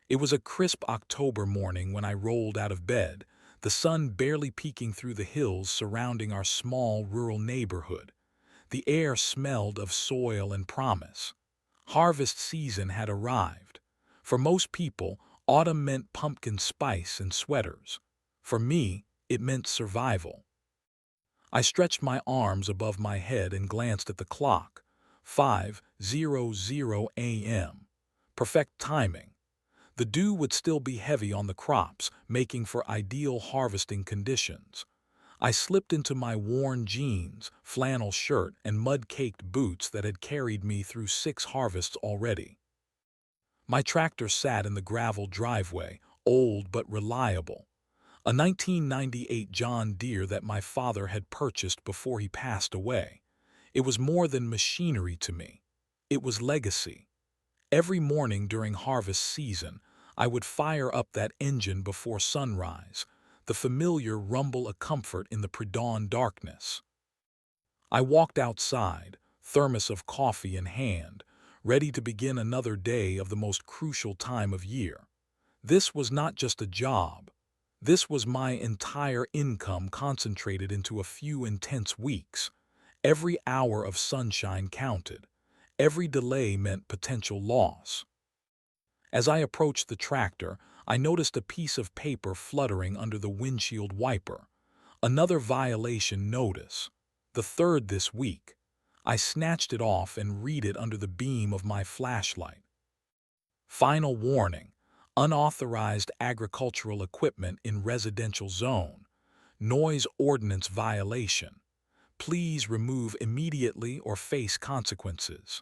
It was a crisp October morning when I rolled out of bed, the sun barely peeking through the hills surrounding our small rural neighborhood. The air smelled of soil and promise. Harvest season had arrived. For most people, autumn meant pumpkin spice and sweaters. For me, it meant survival. I stretched my arms above my head and glanced at the clock. 5:00 a.m. Perfect timing. The dew would still be heavy on the crops, making for ideal harvesting conditions. I slipped into my worn jeans, flannel shirt, and mud-caked boots that had carried me through 6 harvests already. My tractor sat in the gravel driveway, old but reliable. A 1998 John Deere that my father had purchased before he passed away. It was more than machinery to me. It was legacy. Every morning during harvest season, I would fire up that engine before sunrise, the familiar rumble of comfort in the pre-dawn darkness. I walked outside, thermos of coffee in hand, ready to begin another day of the most crucial time of year. This was not just a job. This was my entire income concentrated into a few intense weeks. Every hour of sunshine counted. Every delay meant potential loss. As I approached the tractor, I noticed a piece of paper fluttering under the windshield wiper. Another violation notice. The third this week. I snatched it off and read it under the beam of my flashlight. Final warning. Unauthorized agricultural equipment in residential zone. Noise ordinance violation. Please remove immediately or face consequences.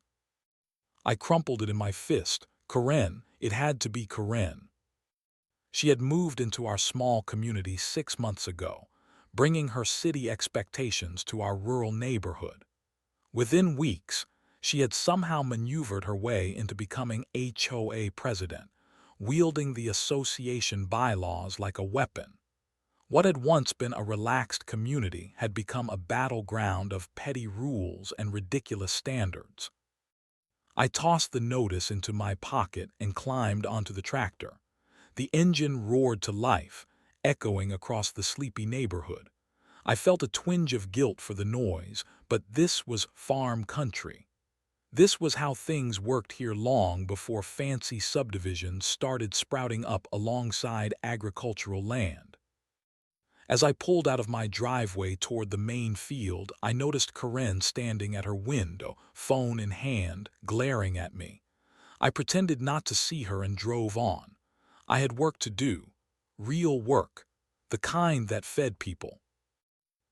I crumpled it in my fist. Karen, it had to be Karen. She had moved into our small community 6 months ago, bringing her city expectations to our rural neighborhood. Within weeks, she had somehow maneuvered her way into becoming HOA president, wielding the association bylaws like a weapon. What had once been a relaxed community had become a battleground of petty rules and ridiculous standards. I tossed the notice into my pocket and climbed onto the tractor. The engine roared to life, echoing across the sleepy neighborhood. I felt a twinge of guilt for the noise, but this was farm country. This was how things worked here long before fancy subdivisions started sprouting up alongside agricultural land. As I pulled out of my driveway toward the main field, I noticed Karen standing at her window, phone in hand, glaring at me. I pretended not to see her and drove on. I had work to do. Real work. The kind that fed people.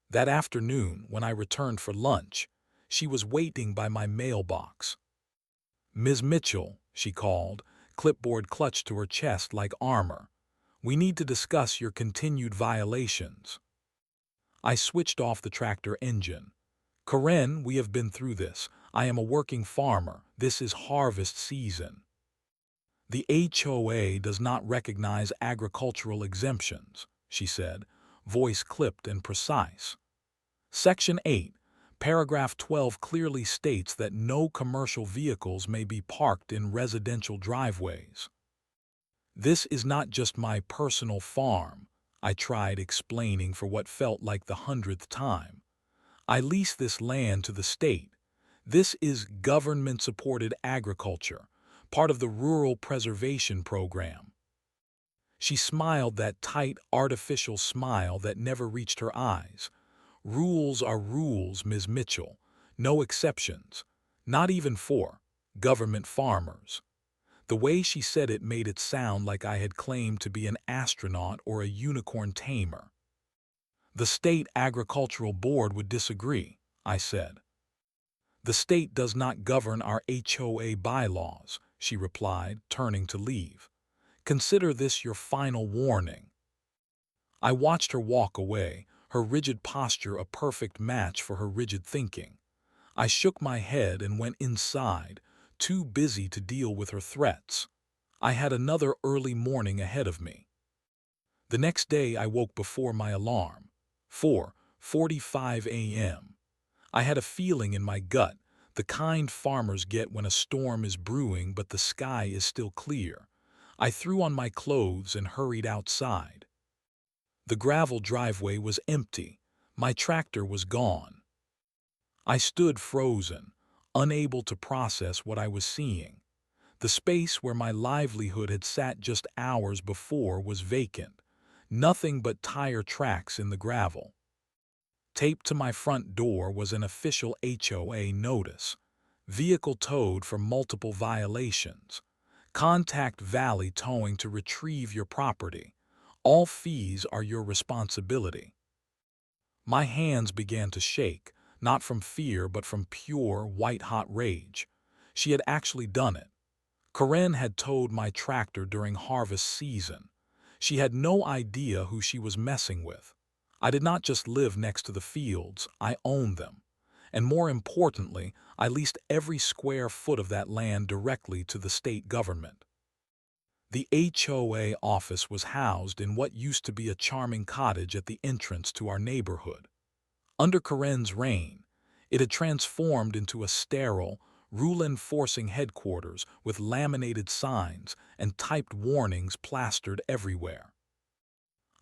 That afternoon, when I returned for lunch, she was waiting by my mailbox. "Ms. Mitchell," she called, clipboard clutched to her chest like armor. "We need to discuss your continued violations." I switched off the tractor engine. "Karen, we have been through this. I am a working farmer. This is harvest season. The HOA does not recognize agricultural exemptions," she said, voice clipped and precise. Section 8, paragraph 12 clearly states that no commercial vehicles may be parked in residential driveways. "This is not just my personal farm," I tried explaining for what felt like the 100th time. "I lease this land to the state. This is government-supported agriculture, part of the Rural Preservation Program." She smiled that tight, artificial smile that never reached her eyes. "Rules are rules, Ms. Mitchell. No exceptions. Not even for government farmers." The way she said it made it sound like I had claimed to be an astronaut or a unicorn tamer. "The State Agricultural Board would disagree," I said. "The state does not govern our HOA bylaws," she replied, turning to leave. "Consider this your final warning." I watched her walk away, her rigid posture a perfect match for her rigid thinking. I shook my head and went inside, too busy to deal with her threats. I had another early morning ahead of me. The next day I woke before my alarm. 4:45 a.m. I had a feeling in my gut, the kind farmers get when a storm is brewing but the sky is still clear. I threw on my clothes and hurried outside. The gravel driveway was empty. My tractor was gone. I stood frozen, unable to process what I was seeing. The space where my livelihood had sat just hours before was vacant, nothing but tire tracks in the gravel. Taped to my front door was an official HOA notice. Vehicle towed for multiple violations. Contact Valley Towing to retrieve your property. All fees are your responsibility. My hands began to shake, not from fear but from pure, white-hot rage. She had actually done it. Karen had towed my tractor during harvest season. She had no idea who she was messing with. I did not just live next to the fields, I owned them. And more importantly, I leased every square foot of that land directly to the state government. The HOA office was housed in what used to be a charming cottage at the entrance to our neighborhood. Under Karen's reign, it had transformed into a sterile, rule-enforcing headquarters with laminated signs and typed warnings plastered everywhere.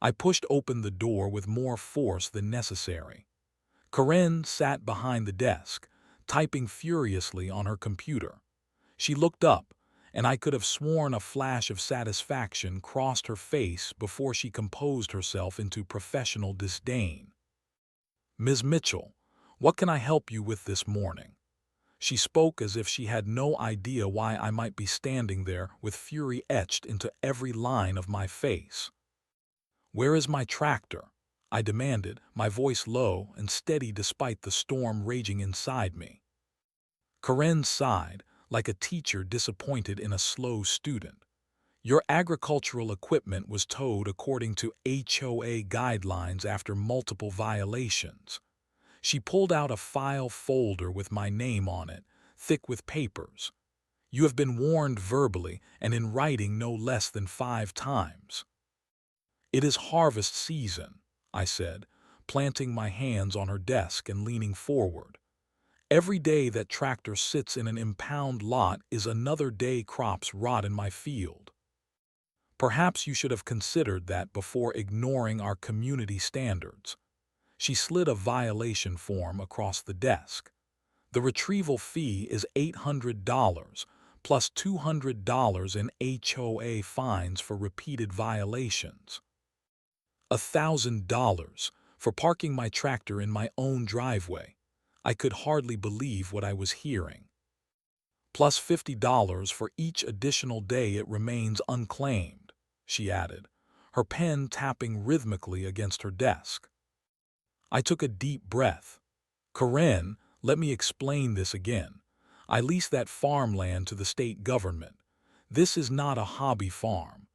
I pushed open the door with more force than necessary. Karen sat behind the desk, typing furiously on her computer. She looked up, and I could have sworn a flash of satisfaction crossed her face before she composed herself into professional disdain. "Ms. Mitchell, what can I help you with this morning?" She spoke as if she had no idea why I might be standing there with fury etched into every line of my face. "Where is my tractor?" I demanded, my voice low and steady despite the storm raging inside me. Karen sighed, like a teacher disappointed in a slow student. "Your agricultural equipment was towed according to HOA guidelines after multiple violations." She pulled out a file folder with my name on it, thick with papers. "You have been warned verbally and in writing no less than 5 times." "It is harvest season," I said, planting my hands on her desk and leaning forward. "Every day that tractor sits in an impound lot is another day crops rot in my field. Perhaps you should have considered that before ignoring our community standards." She slid a violation form across the desk. "The retrieval fee is $800, plus $200 in HOA fines for repeated violations. $1,000 for parking my tractor in my own driveway." I could hardly believe what I was hearing. "Plus $50 for each additional day it remains unclaimed," she added, her pen tapping rhythmically against her desk. I took a deep breath. "Karen, let me explain this again. I leased that farmland to the state government. This is not a hobby farm.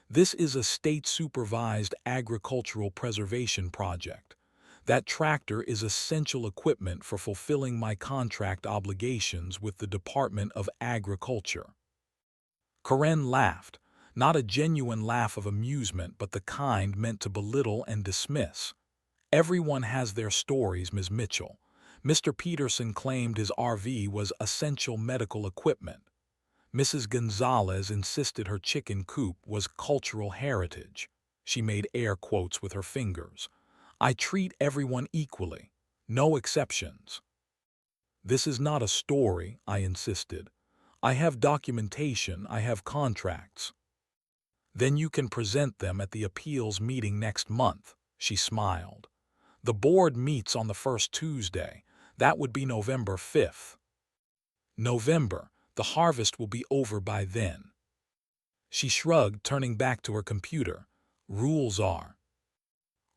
This is a state-supervised agricultural preservation project. That tractor is essential equipment for fulfilling my contract obligations with the Department of Agriculture." Karen laughed, not a genuine laugh of amusement but the kind meant to belittle and dismiss. "Everyone has their stories, Ms. Mitchell. Mr. Peterson claimed his RV was essential medical equipment. Mrs. Gonzalez insisted her chicken coop was cultural heritage." She made air quotes with her fingers. "I treat everyone equally, no exceptions." "This is not a story," I insisted. "I have documentation, I have contracts." "Then you can present them at the appeals meeting next month," she smiled. "The board meets on the first Tuesday. That would be November 5th. November, the harvest will be over by then." She shrugged, turning back to her computer. "Rules are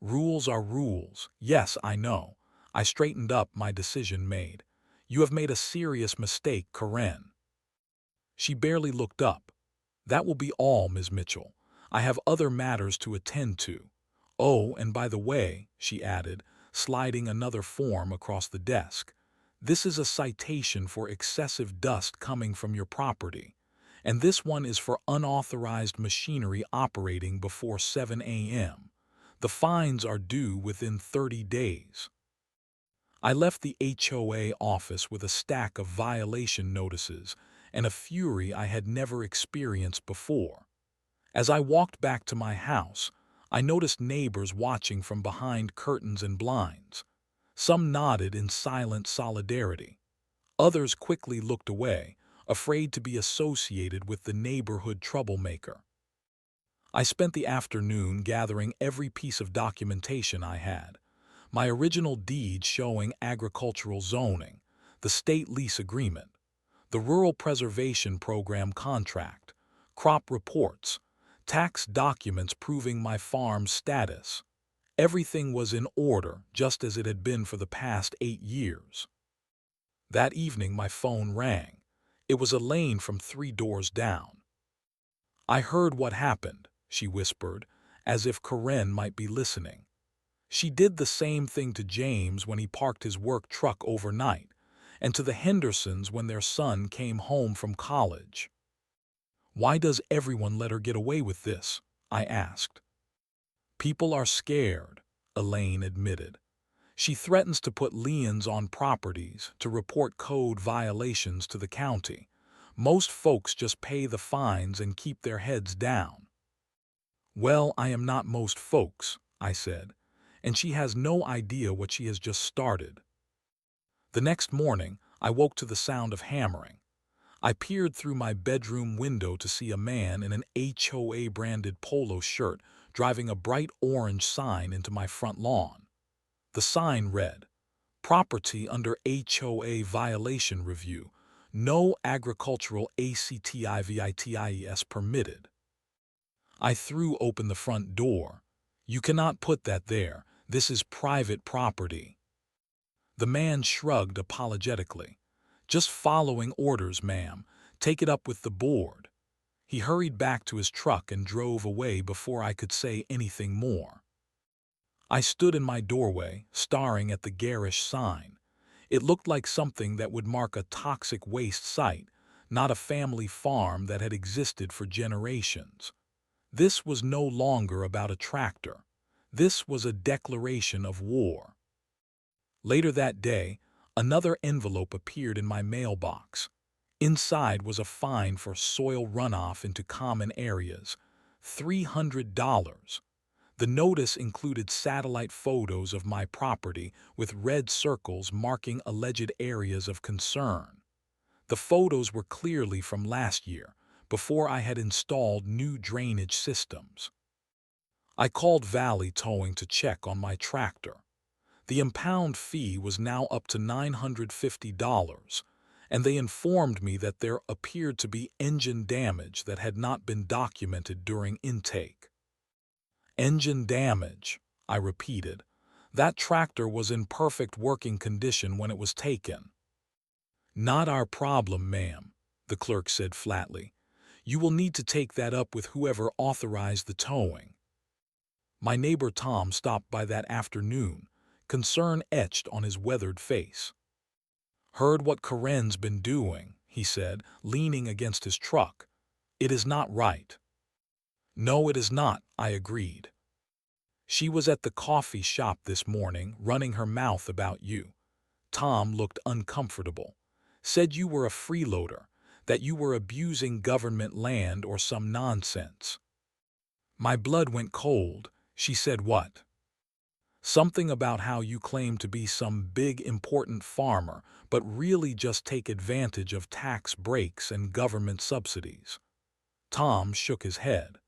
rules. Yes, I know." I straightened up, my decision made. "You have made a serious mistake, Karen." She barely looked up. "That will be all, Ms. Mitchell. I have other matters to attend to. Oh, and by the way," she added, sliding another form across the desk, "this is a citation for excessive dust coming from your property, and this one is for unauthorized machinery operating before 7 a.m. The fines are due within 30 days." I left the HOA office with a stack of violation notices and a fury I had never experienced before. As I walked back to my house, I noticed neighbors watching from behind curtains and blinds. Some nodded in silent solidarity. Others quickly looked away, afraid to be associated with the neighborhood troublemaker. I spent the afternoon gathering every piece of documentation I had. My original deed showing agricultural zoning, the state lease agreement, the Rural Preservation Program contract, crop reports, tax documents proving my farm's status. Everything was in order, just as it had been for the past 8 years. That evening my phone rang. It was Elaine from 3 doors down. "I heard what happened," she whispered, as if Karen might be listening. "She did the same thing to James when he parked his work truck overnight, and to the Hendersons when their son came home from college." "Why does everyone let her get away with this?" I asked. "People are scared," Elaine admitted. "She threatens to put liens on properties, to report code violations to the county. Most folks just pay the fines and keep their heads down." "Well, I am not most folks," I said, "and she has no idea what she has just started." The next morning, I woke to the sound of hammering. I peered through my bedroom window to see a man in an HOA-branded polo shirt driving a bright orange sign into my front lawn. The sign read, "Property under HOA violation review. No agricultural activities permitted." I threw open the front door. "You cannot put that there. This is private property." The man shrugged apologetically. "Just following orders, ma'am. Take it up with the board." He hurried back to his truck and drove away before I could say anything more. I stood in my doorway, staring at the garish sign. It looked like something that would mark a toxic waste site, not a family farm that had existed for generations. This was no longer about a tractor. This was a declaration of war. Later that day, another envelope appeared in my mailbox. Inside was a fine for soil runoff into common areas, $300. The notice included satellite photos of my property with red circles marking alleged areas of concern. The photos were clearly from last year, before I had installed new drainage systems. I called Valley Towing to check on my tractor. The impound fee was now up to $950, and they informed me that there appeared to be engine damage that had not been documented during intake. "Engine damage," I repeated. "That tractor was in perfect working condition when it was taken." "Not our problem, ma'am," the clerk said flatly. "You will need to take that up with whoever authorized the towing." My neighbor Tom stopped by that afternoon, concern etched on his weathered face. "Heard what Karen's been doing," he said, leaning against his truck. "It is not right." "No, it is not," I agreed. "She was at the coffee shop this morning, running her mouth about you." Tom looked uncomfortable. "Said you were a freeloader, that you were abusing government land or some nonsense." My blood went cold. "She said what?" "Something about how you claim to be some big important farmer, but really just take advantage of tax breaks and government subsidies." Tom shook his head.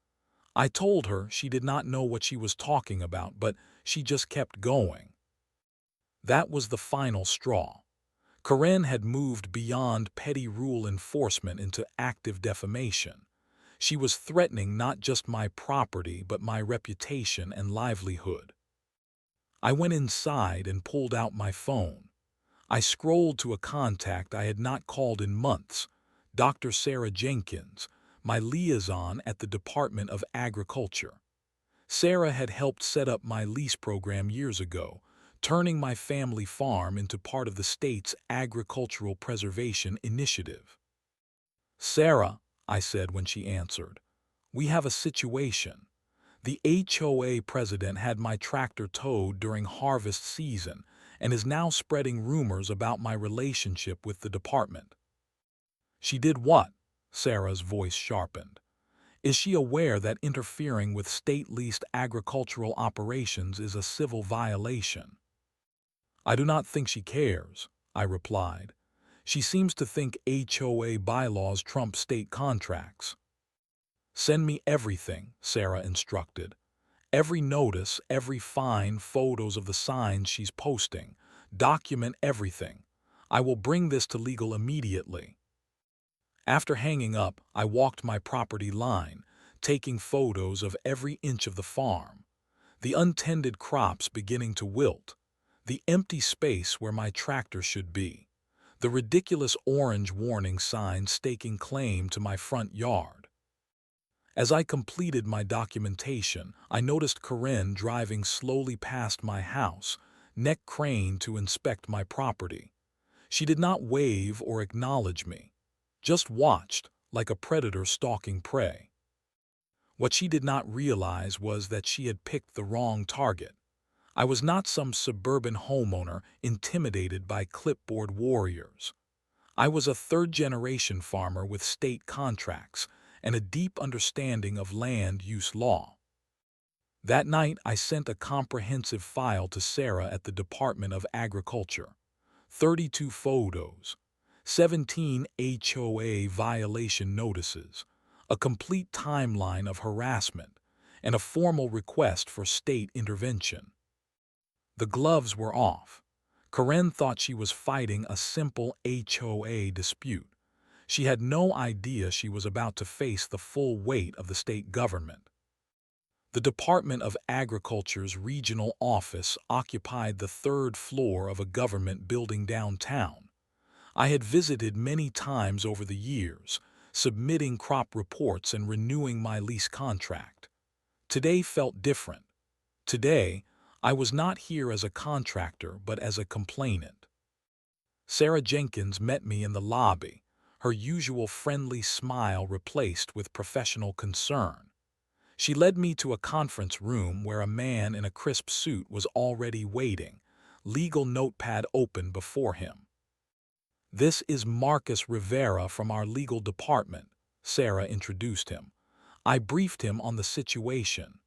"I told her she did not know what she was talking about, but she just kept going." That was the final straw. Karen had moved beyond petty rule enforcement into active defamation. She was threatening not just my property, but my reputation and livelihood. I went inside and pulled out my phone. I scrolled to a contact I had not called in months, Dr. Sarah Jenkins, my liaison at the Department of Agriculture. Sarah had helped set up my lease program years ago, turning my family farm into part of the state's agricultural preservation initiative. "Sarah," I said when she answered, "we have a situation. The HOA president had my tractor towed during harvest season and is now spreading rumors about my relationship with the department." "She did what?" Sarah's voice sharpened. Is she aware that interfering with state-leased agricultural operations is a civil violation? I do not think she cares, I replied. She seems to think HOA bylaws trump state contracts. Send me everything, Sarah instructed. Every notice, every fine, photos of the signs she's posting. Document everything. I will bring this to legal immediately. After hanging up, I walked my property line, taking photos of every inch of the farm. The untended crops beginning to wilt. The empty space where my tractor should be. The ridiculous orange warning sign staking claim to my front yard. As I completed my documentation, I noticed Karen driving slowly past my house, neck craned to inspect my property. She did not wave or acknowledge me, just watched, like a predator stalking prey. What she did not realize was that she had picked the wrong target. I was not some suburban homeowner intimidated by clipboard warriors. I was a third-generation farmer with state contracts and a deep understanding of land use law. That night, I sent a comprehensive file to Sarah at the Department of Agriculture. 32 photos, 17 HOA violation notices, a complete timeline of harassment, and a formal request for state intervention. The gloves were off. Karen thought she was fighting a simple HOA dispute. She had no idea she was about to face the full weight of the state government. The Department of Agriculture's regional office occupied the third floor of a government building downtown. I had visited many times over the years, submitting crop reports and renewing my lease contract. Today felt different. Today, I was not here as a contractor but as a complainant. Sarah Jenkins met me in the lobby, her usual friendly smile replaced with professional concern. She led me to a conference room where a man in a crisp suit was already waiting, legal notepad open before him. "This is Marcus Rivera from our legal department," Sarah introduced him. I briefed him on the situation.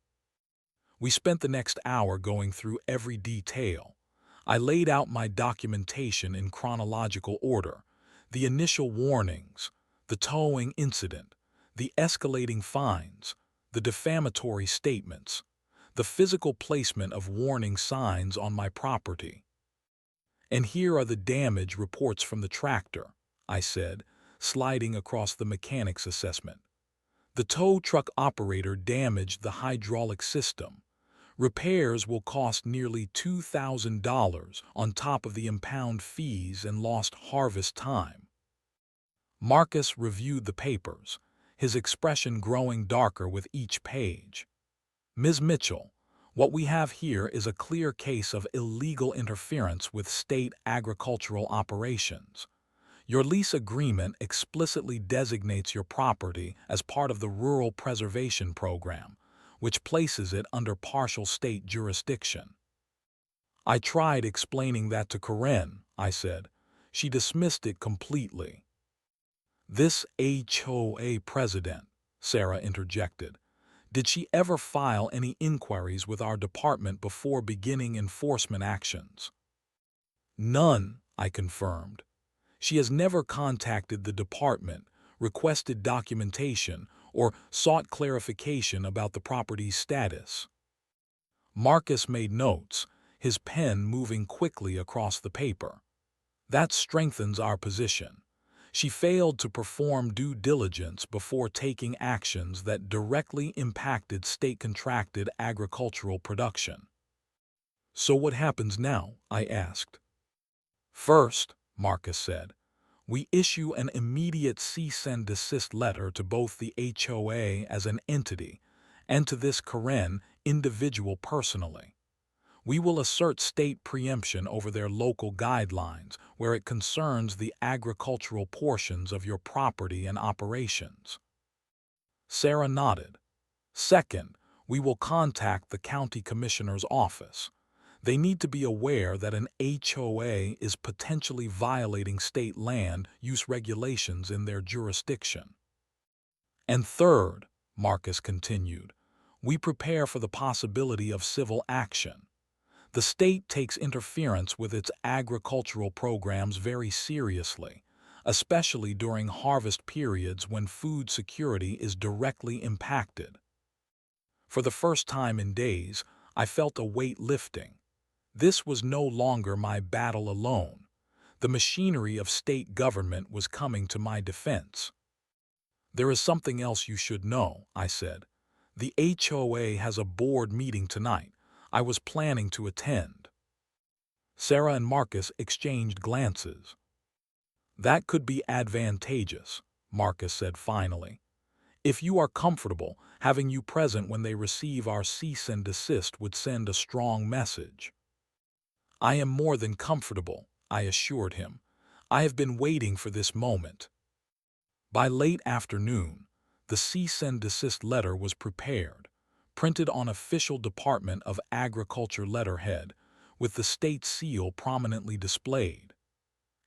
We spent the next hour going through every detail. I laid out my documentation in chronological order: the initial warnings, the towing incident, the escalating fines, the defamatory statements, the physical placement of warning signs on my property. "And here are the damage reports from the tractor," I said, sliding across the mechanic's assessment. "The tow truck operator damaged the hydraulic system. Repairs will cost nearly $2,000 on top of the impound fees and lost harvest time." Marcus reviewed the papers, his expression growing darker with each page. "Ms. Mitchell, what we have here is a clear case of illegal interference with state agricultural operations. Your lease agreement explicitly designates your property as part of the Rural Preservation Program, which places it under partial state jurisdiction." I tried explaining that to Karen, I said. She dismissed it completely. "This HOA president," Sarah interjected. "Did she ever file any inquiries with our department before beginning enforcement actions?" "None," I confirmed. "She has never contacted the department, requested documentation, or sought clarification about the property's status." Marcus made notes, his pen moving quickly across the paper. "That strengthens our position. She failed to perform due diligence before taking actions that directly impacted state-contracted agricultural production." "So what happens now?" I asked. "First," Marcus said, "we issue an immediate cease and desist letter to both the HOA as an entity and to this Karen individual personally. We will assert state preemption over their local guidelines where it concerns the agricultural portions of your property and operations." Sarah nodded. "Second, we will contact the county commissioner's office. They need to be aware that an HOA is potentially violating state land use regulations in their jurisdiction." "And third," Marcus continued. We prepare for the possibility of civil action. The state takes interference with its agricultural programs very seriously, especially during harvest periods when food security is directly impacted. For the first time in days, I felt a weight lifting. This was no longer my battle alone. The machinery of state government was coming to my defense. There is something else you should know, I said. The HOA has a board meeting tonight. I was planning to attend. Sarah and Marcus exchanged glances. That could be advantageous, Marcus said finally. If you are comfortable, having you present when they receive our cease and desist would send a strong message. I am more than comfortable, I assured him. I have been waiting for this moment. By late afternoon, the cease and desist letter was prepared, printed on official Department of Agriculture letterhead, with the state seal prominently displayed.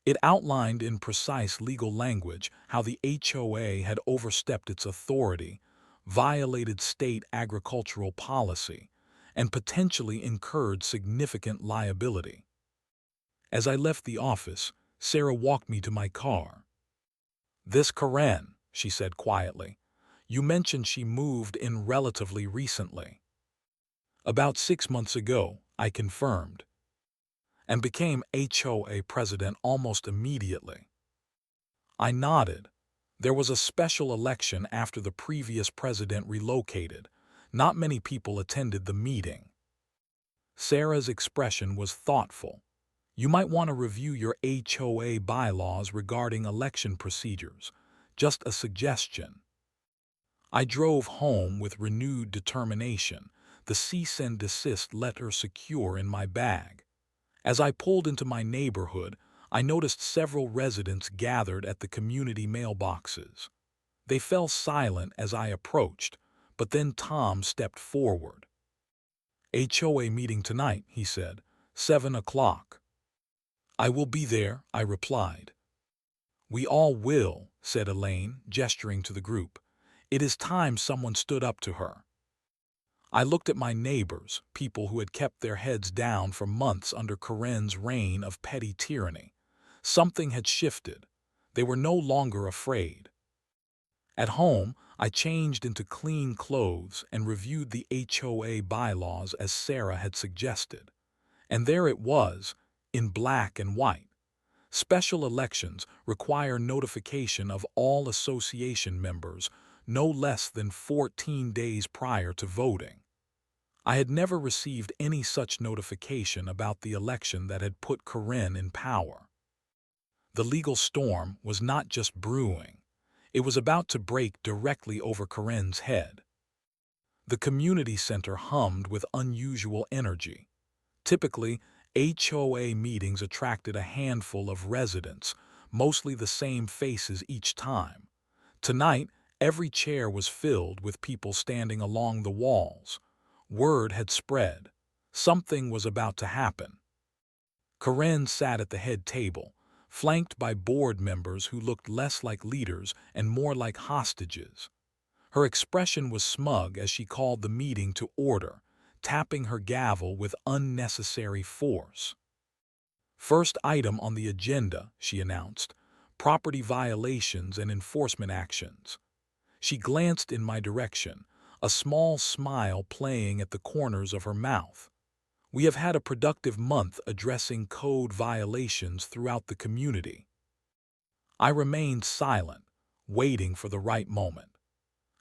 It outlined in precise legal language how the HOA had overstepped its authority, violated state agricultural policy, and potentially incurred significant liability. As I left the office, Sarah walked me to my car. This Karen, she said quietly. You mentioned she moved in relatively recently. About 6 months ago, I confirmed, and became HOA president almost immediately. I nodded. There was a special election after the previous president relocated. Not many people attended the meeting. Sarah's expression was thoughtful. You might want to review your HOA bylaws regarding election procedures. Just a suggestion. I drove home with renewed determination, the cease and desist letter secure in my bag. As I pulled into my neighborhood, I noticed several residents gathered at the community mailboxes. They fell silent as I approached, but then Tom stepped forward. HOA meeting tonight, he said, 7 o'clock. I will be there, I replied. We all will, said Elaine, gesturing to the group. It is time someone stood up to her. I looked at my neighbors, people who had kept their heads down for months under Karen's reign of petty tyranny. Something had shifted. They were no longer afraid. At home, I changed into clean clothes and reviewed the HOA bylaws as Sarah had suggested. And there it was, in black and white. Special elections require notification of all association members no less than 14 days prior to voting. I had never received any such notification about the election that had put Karen in power. The legal storm was not just brewing. It was about to break directly over Karen's head. The community center hummed with unusual energy. Typically, HOA meetings attracted a handful of residents, mostly the same faces each time. Tonight, every chair was filled with people standing along the walls. Word had spread. Something was about to happen. Karen sat at the head table, flanked by board members who looked less like leaders and more like hostages. Her expression was smug as she called the meeting to order, tapping her gavel with unnecessary force. First item on the agenda, she announced, property violations and enforcement actions. She glanced in my direction, a small smile playing at the corners of her mouth. We have had a productive month addressing code violations throughout the community. I remained silent, waiting for the right moment.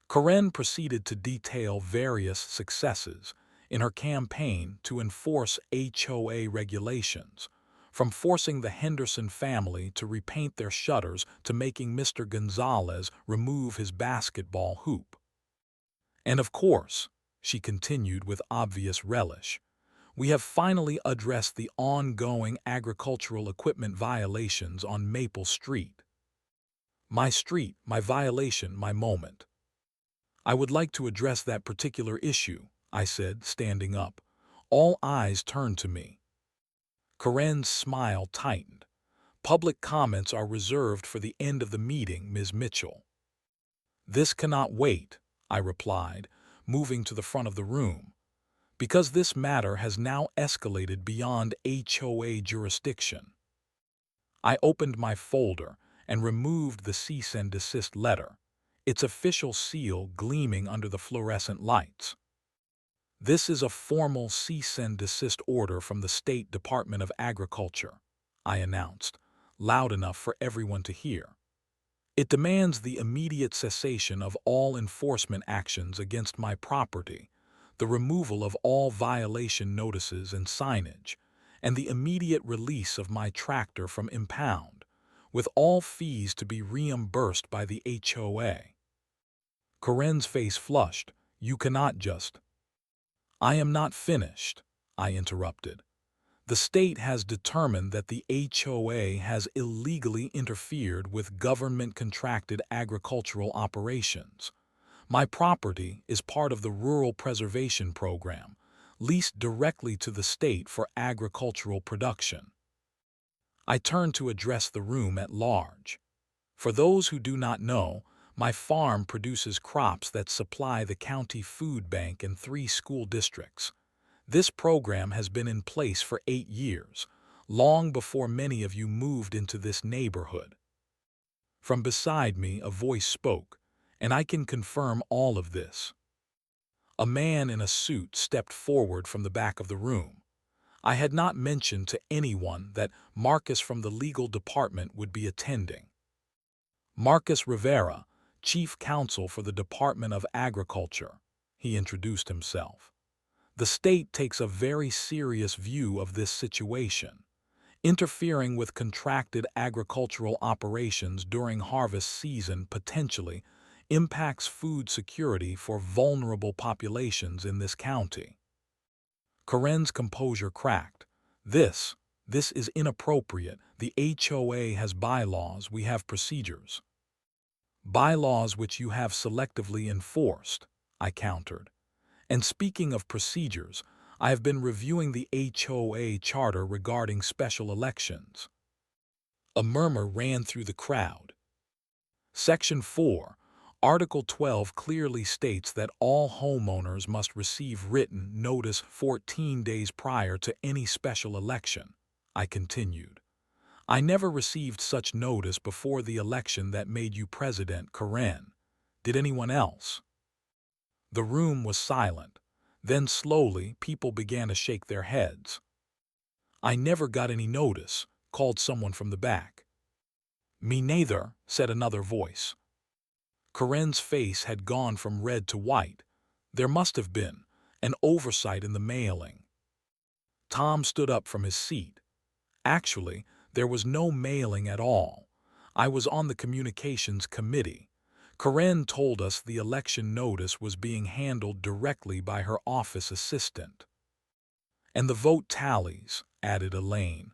Karen proceeded to detail various successes in her campaign to enforce HOA regulations, from forcing the Henderson family to repaint their shutters to making Mr. Gonzalez remove his basketball hoop. And of course, she continued with obvious relish, we have finally addressed the ongoing agricultural equipment violations on Maple Street. My street, my violation, my moment. I would like to address that particular issue, I said, standing up. All eyes turned to me. Karen's smile tightened. Public comments are reserved for the end of the meeting, Ms. Mitchell. This cannot wait, I replied, moving to the front of the room, because this matter has now escalated beyond HOA jurisdiction. I opened my folder and removed the cease and desist letter, its official seal gleaming under the fluorescent lights. This is a formal cease and desist order from the State Department of Agriculture, I announced, loud enough for everyone to hear. It demands the immediate cessation of all enforcement actions against my property, the removal of all violation notices and signage, and the immediate release of my tractor from impound, with all fees to be reimbursed by the HOA. Karen's face flushed. You cannot just... I am not finished, I interrupted. The state has determined that the HOA has illegally interfered with government-contracted agricultural operations. My property is part of the Rural Preservation Program, leased directly to the state for agricultural production. I turned to address the room at large. For those who do not know, my farm produces crops that supply the county food bank and 3 school districts. This program has been in place for 8 years, long before many of you moved into this neighborhood. From beside me, a voice spoke, and I can confirm all of this. A man in a suit stepped forward from the back of the room. I had not mentioned to anyone that Marcus from the legal department would be attending. Marcus Rivera, Chief Counsel for the Department of Agriculture, he introduced himself. The state takes a very serious view of this situation. Interfering with contracted agricultural operations during harvest season potentially impacts food security for vulnerable populations in this county. Karen's composure cracked. This is inappropriate. The HOA has bylaws, we have procedures. Bylaws which you have selectively enforced, I countered. And speaking of procedures, I have been reviewing the HOA charter regarding special elections. A murmur ran through the crowd. Section 4, Article 12 clearly states that all homeowners must receive written notice 14 days prior to any special election, I continued. I never received such notice before the election that made you president, Karen. Did anyone else? The room was silent. Then slowly, people began to shake their heads. I never got any notice, called someone from the back. Me neither, said another voice. Karen's face had gone from red to white. There must have been an oversight in the mailing. Tom stood up from his seat. Actually, there was no mailing at all. I was on the communications committee. Karen told us the election notice was being handled directly by her office assistant. And the vote tallies, added Elaine.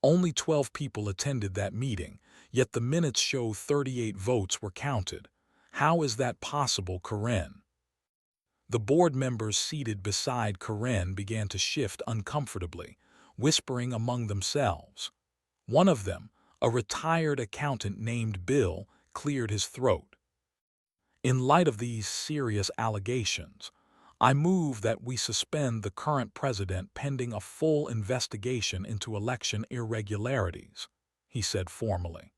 Only 12 people attended that meeting, yet the minutes show 38 votes were counted. How is that possible, Karen? The board members seated beside Karen began to shift uncomfortably, whispering among themselves. One of them, a retired accountant named Bill, cleared his throat. In light of these serious allegations, I move that we suspend the current president pending a full investigation into election irregularities, he said formally.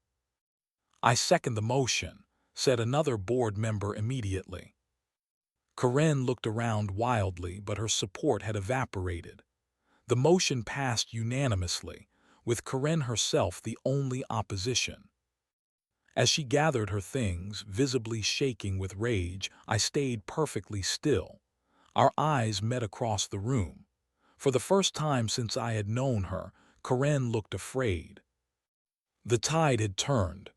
I second the motion, said another board member immediately. Karen looked around wildly, but her support had evaporated. The motion passed unanimously, with Karen herself the only opposition. As she gathered her things, visibly shaking with rage, I stayed perfectly still. Our eyes met across the room. For the first time since I had known her, Karen looked afraid. The tide had turned.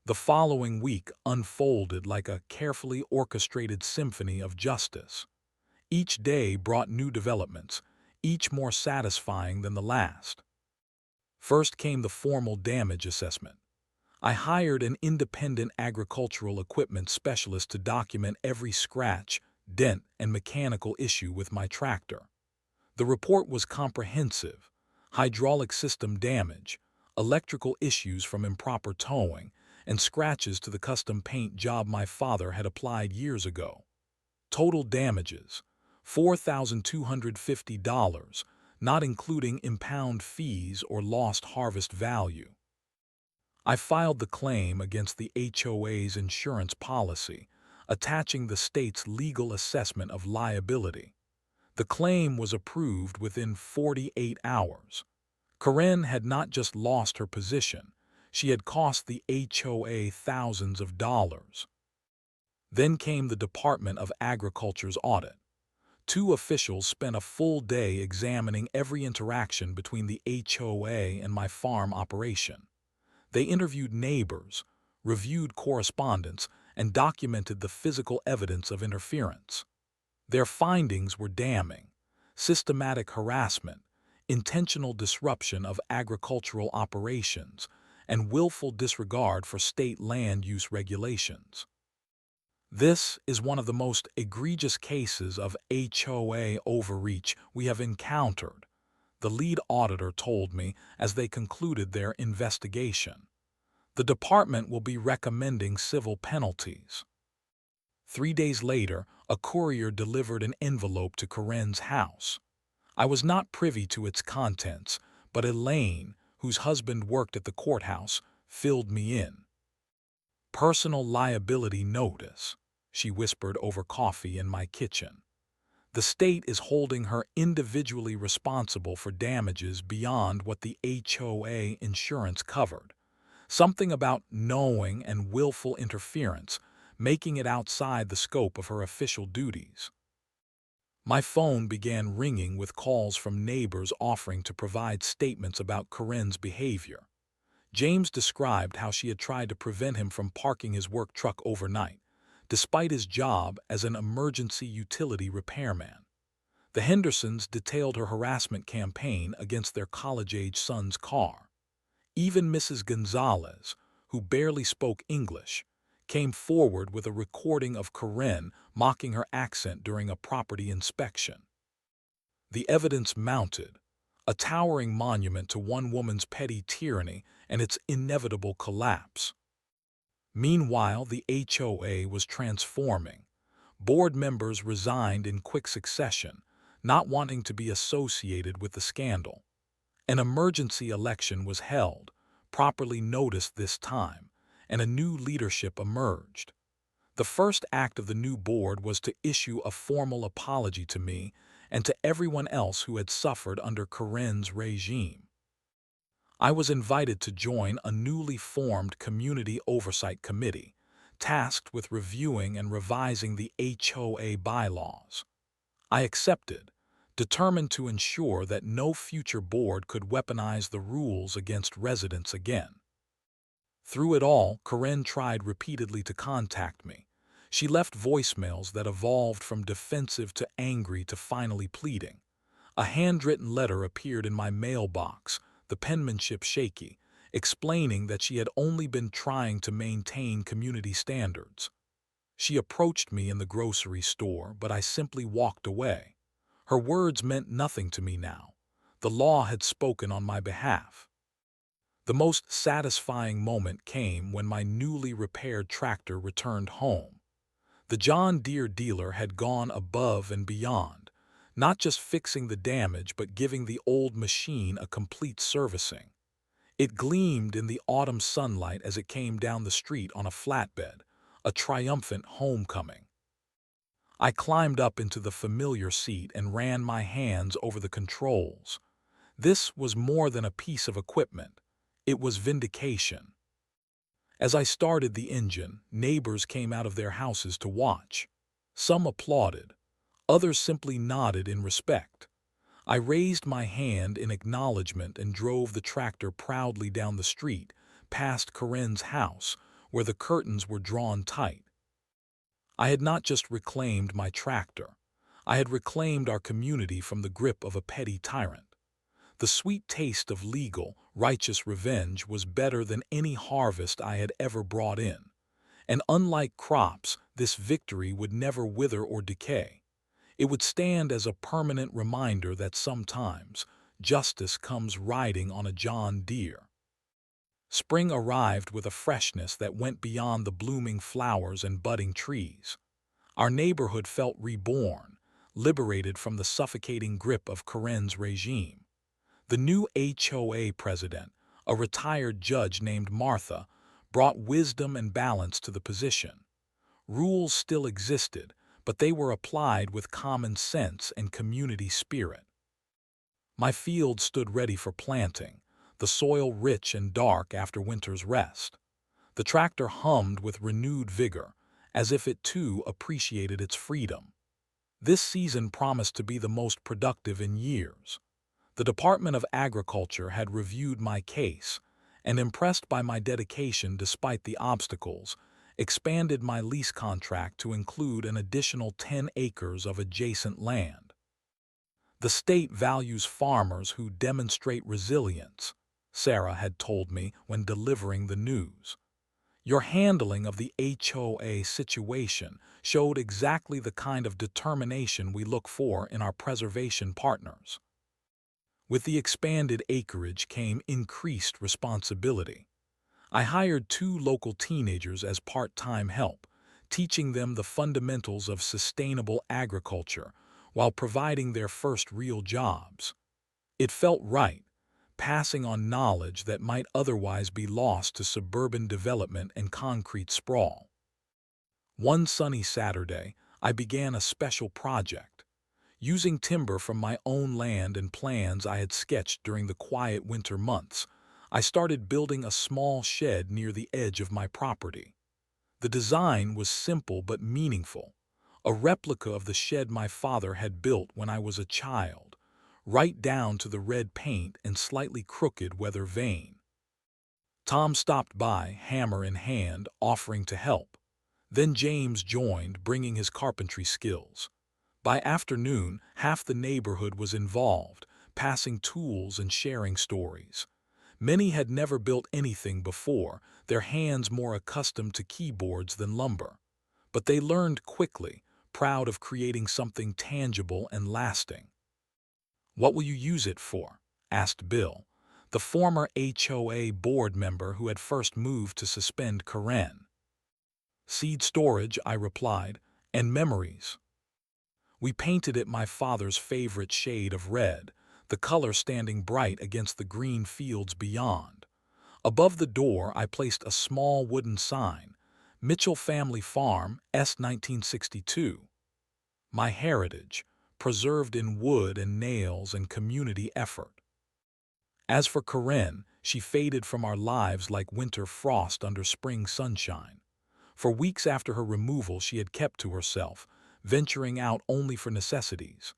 The following week unfolded like a carefully orchestrated symphony of justice. Each day brought new developments, each more satisfying than the last. First came the formal damage assessment. I hired an independent agricultural equipment specialist to document every scratch, dent, and mechanical issue with my tractor. The report was comprehensive: hydraulic system damage, electrical issues from improper towing, and scratches to the custom paint job my father had applied years ago. Total damages, $4,250, not including impound fees or lost harvest value. I filed the claim against the HOA's insurance policy, attaching the state's legal assessment of liability. The claim was approved within 48 hours. Karen had not just lost her position, she had cost the HOA thousands of dollars. Then came the Department of Agriculture's audit. Two officials spent a full day examining every interaction between the HOA and my farm operation. They interviewed neighbors, reviewed correspondence, and documented the physical evidence of interference. Their findings were damning: systematic harassment, intentional disruption of agricultural operations, and willful disregard for state land use regulations. This is one of the most egregious cases of HOA overreach we have encountered, the lead auditor told me as they concluded their investigation. The department will be recommending civil penalties. 3 days later, a courier delivered an envelope to Karen's house. I was not privy to its contents, but Elaine, whose husband worked at the courthouse, filled me in. "Personal liability notice," she whispered over coffee in my kitchen. "The state is holding her individually responsible for damages beyond what the HOA insurance covered. Something about knowing and willful interference, making it outside the scope of her official duties." My phone began ringing with calls from neighbors offering to provide statements about Karen's behavior. James described how she had tried to prevent him from parking his work truck overnight, despite his job as an emergency utility repairman. The Hendersons detailed her harassment campaign against their college-age son's car. Even Mrs. Gonzalez, who barely spoke English, came forward with a recording of Karen mocking her accent during a property inspection. The evidence mounted, a towering monument to one woman's petty tyranny and its inevitable collapse. Meanwhile, the HOA was transforming. Board members resigned in quick succession, not wanting to be associated with the scandal. An emergency election was held, properly noticed this time, and a new leadership emerged. The first act of the new board was to issue a formal apology to me and to everyone else who had suffered under Karen's regime. I was invited to join a newly formed community oversight committee, tasked with reviewing and revising the HOA bylaws. I accepted, determined to ensure that no future board could weaponize the rules against residents again. Through it all, Karen tried repeatedly to contact me. She left voicemails that evolved from defensive to angry to finally pleading. A handwritten letter appeared in my mailbox, the penmanship shaky, explaining that she had only been trying to maintain community standards. She approached me in the grocery store, but I simply walked away. Her words meant nothing to me now. The law had spoken on my behalf. The most satisfying moment came when my newly repaired tractor returned home. The John Deere dealer had gone above and beyond, not just fixing the damage but giving the old machine a complete servicing. It gleamed in the autumn sunlight as it came down the street on a flatbed, a triumphant homecoming. I climbed up into the familiar seat and ran my hands over the controls. This was more than a piece of equipment. It was vindication. As I started the engine, neighbors came out of their houses to watch. Some applauded. Others simply nodded in respect. I raised my hand in acknowledgement and drove the tractor proudly down the street, past Karen's house, where the curtains were drawn tight. I had not just reclaimed my tractor. I had reclaimed our community from the grip of a petty tyrant. The sweet taste of legal, righteous revenge was better than any harvest I had ever brought in. And unlike crops, this victory would never wither or decay. It would stand as a permanent reminder that sometimes justice comes riding on a John Deere. Spring arrived with a freshness that went beyond the blooming flowers and budding trees. Our neighborhood felt reborn, liberated from the suffocating grip of Karen's regime. The new HOA president, a retired judge named Martha, brought wisdom and balance to the position. Rules still existed, but they were applied with common sense and community spirit. My field stood ready for planting, the soil rich and dark after winter's rest. The tractor hummed with renewed vigor, as if it too appreciated its freedom. This season promised to be the most productive in years. The Department of Agriculture had reviewed my case and, impressed by my dedication despite the obstacles, expanded my lease contract to include an additional 10 acres of adjacent land. The state values farmers who demonstrate resilience, Sarah had told me when delivering the news. Your handling of the HOA situation showed exactly the kind of determination we look for in our preservation partners. With the expanded acreage came increased responsibility. I hired 2 local teenagers as part-time help, teaching them the fundamentals of sustainable agriculture while providing their first real jobs. It felt right, passing on knowledge that might otherwise be lost to suburban development and concrete sprawl. One sunny Saturday, I began a special project. Using timber from my own land and plans I had sketched during the quiet winter months, I started building a small shed near the edge of my property. The design was simple but meaningful, a replica of the shed my father had built when I was a child, right down to the red paint and slightly crooked weather vane. Tom stopped by, hammer in hand, offering to help. Then James joined, bringing his carpentry skills. By afternoon, half the neighborhood was involved, passing tools and sharing stories. Many had never built anything before, their hands more accustomed to keyboards than lumber. But they learned quickly, proud of creating something tangible and lasting. "What will you use it for?" asked Bill, the former HOA board member who had first moved to suspend Karen. "Seed storage," I replied, "and memories." We painted it my father's favorite shade of red, the color standing bright against the green fields beyond. Above the door I placed a small wooden sign, "Mitchell Family Farm, S. 1962. My heritage, preserved in wood and nails and community effort." As for Corinne, she faded from our lives like winter frost under spring sunshine. For weeks after her removal she had kept to herself, venturing out only for necessities.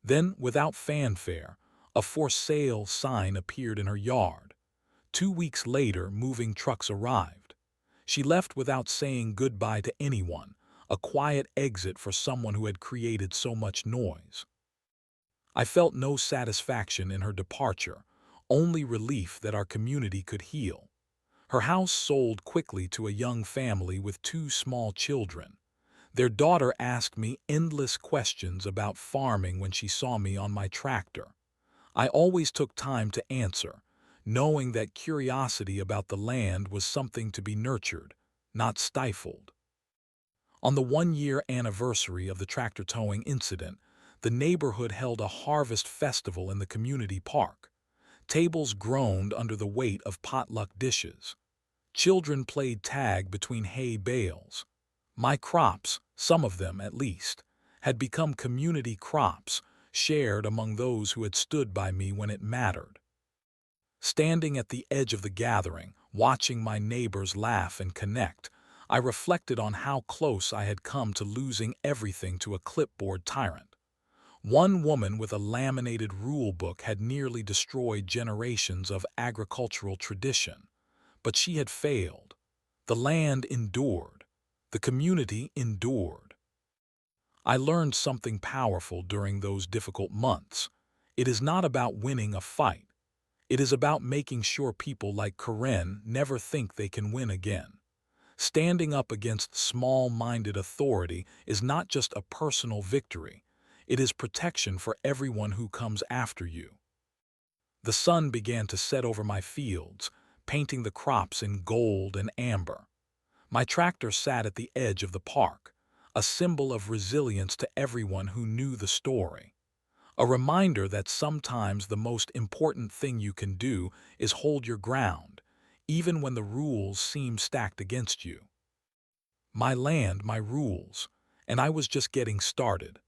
Then, without fanfare, a "for sale" sign appeared in her yard. 2 weeks later, moving trucks arrived. She left without saying goodbye to anyone, a quiet exit for someone who had created so much noise. I felt no satisfaction in her departure, only relief that our community could heal. Her house sold quickly to a young family with 2 small children. Their daughter asked me endless questions about farming when she saw me on my tractor. I always took time to answer, knowing that curiosity about the land was something to be nurtured, not stifled. On the 1-year anniversary of the tractor towing incident, the neighborhood held a harvest festival in the community park. Tables groaned under the weight of potluck dishes. Children played tag between hay bales. My crops, some of them at least, had become community crops, shared among those who had stood by me when it mattered. Standing at the edge of the gathering, watching my neighbors laugh and connect, I reflected on how close I had come to losing everything to a clipboard tyrant. One woman with a laminated rule book had nearly destroyed generations of agricultural tradition. But she had failed. The land endured. The community endured. I learned something powerful during those difficult months. It is not about winning a fight. It is about making sure people like Karen never think they can win again. Standing up against small-minded authority is not just a personal victory. It is protection for everyone who comes after you. The sun began to set over my fields, painting the crops in gold and amber. My tractor sat at the edge of the park, a symbol of resilience to everyone who knew the story. A reminder that sometimes the most important thing you can do is hold your ground, even when the rules seem stacked against you. My land, my rules, and I was just getting started.